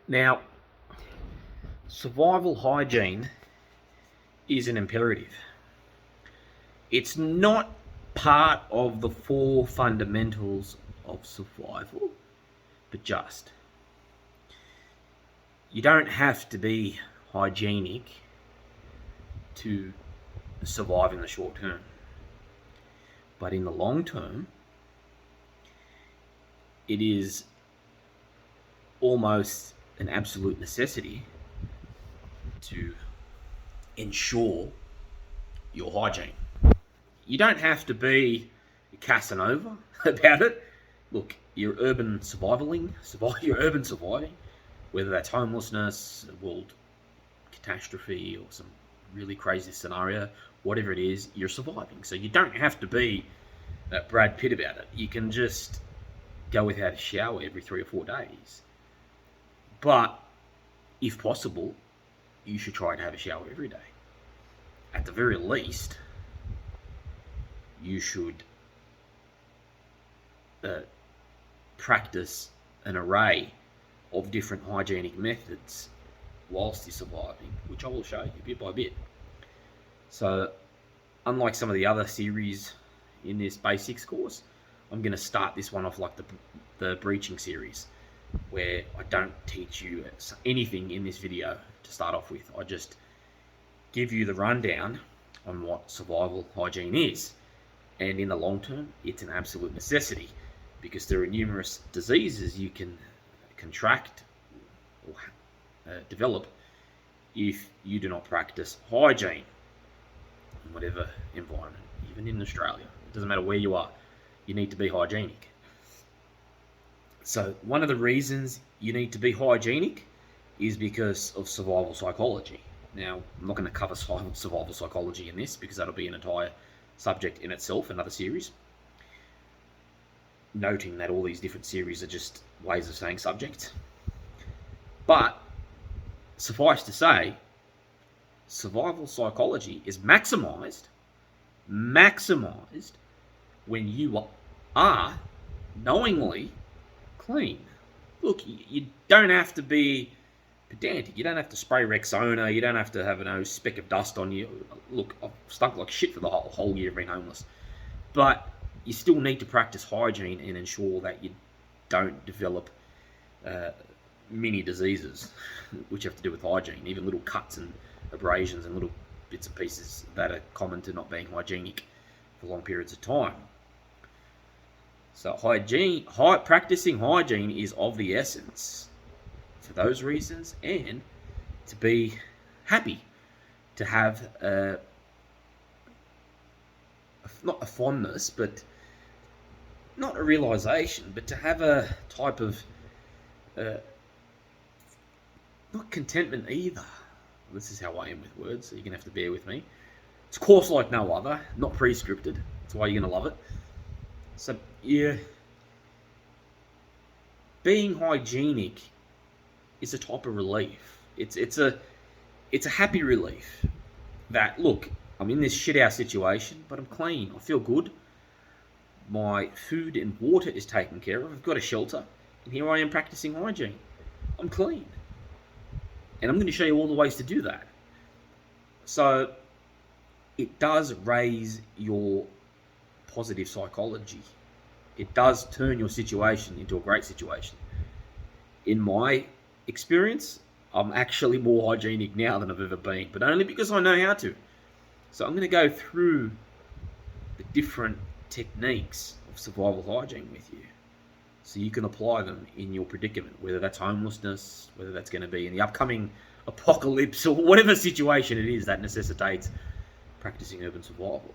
Now, survival hygiene is an imperative. It's not part of the four fundamentals of survival, but just. You don't have to be hygienic to survive in the short term. But in the long term, it is almost an absolute necessity to ensure your hygiene. You don't have to be a Casanova about it. Look, you're urban surviving, whether that's homelessness, a world catastrophe, or some really crazy scenario, whatever it is, you're surviving. So you don't have to be Brad Pitt about it. You can just go without a shower every 3 or 4 days. But if possible, you should try to have a shower every day. At the very least, you should practice an array of different hygienic methods whilst you're surviving, which I will show you bit by bit. So, unlike some of the other series in this basics course, I'm going to start this one off like the breaching series, where I don't teach you anything in this video to start off with. I just give you the rundown on what survival hygiene is. And in the long term, it's an absolute necessity, because there are numerous diseases you can contract or develop if you do not practice hygiene in whatever environment, even in Australia. It doesn't matter where you are, you need to be hygienic. So one of the reasons you need to be hygienic is because of survival psychology. Now, I'm not going to cover survival psychology in this, because that'll be an entire subject in itself, another series. Noting that all these different series are just ways of saying subjects. But suffice to say, survival psychology is maximized when you are knowingly clean. Look, you don't have to be pedantic. You don't have to spray Rexona. You don't have to have a speck of dust on you. Look, I've stunk like shit for the whole year of being homeless. But you still need to practice hygiene and ensure that you don't develop mini diseases, which have to do with hygiene. Even little cuts and abrasions and little bits and pieces that are common to not being hygienic for long periods of time. So practicing hygiene is of the essence for those reasons, and to be happy, to have not a fondness, but not a realization, but to have a type of not contentment either. This is how I am with words, so you're going to have to bear with me. It's a course like no other, not pre-scripted. That's why you're going to love it. So, yeah, being hygienic is a type of relief. It's a happy relief that, look, I'm in this shit-house situation, but I'm clean. I feel good. My food and water is taken care of. I've got a shelter, and here I am practicing hygiene. I'm clean. And I'm going to show you all the ways to do that. So it does raise your positive psychology. It does turn your situation into a great situation. In my experience, I'm actually more hygienic now than I've ever been, but only because I know how to. So I'm going to go through the different techniques of survival hygiene with you, so you can apply them in your predicament, whether that's homelessness, whether that's going to be in the upcoming apocalypse, or whatever situation it is that necessitates practicing urban survival.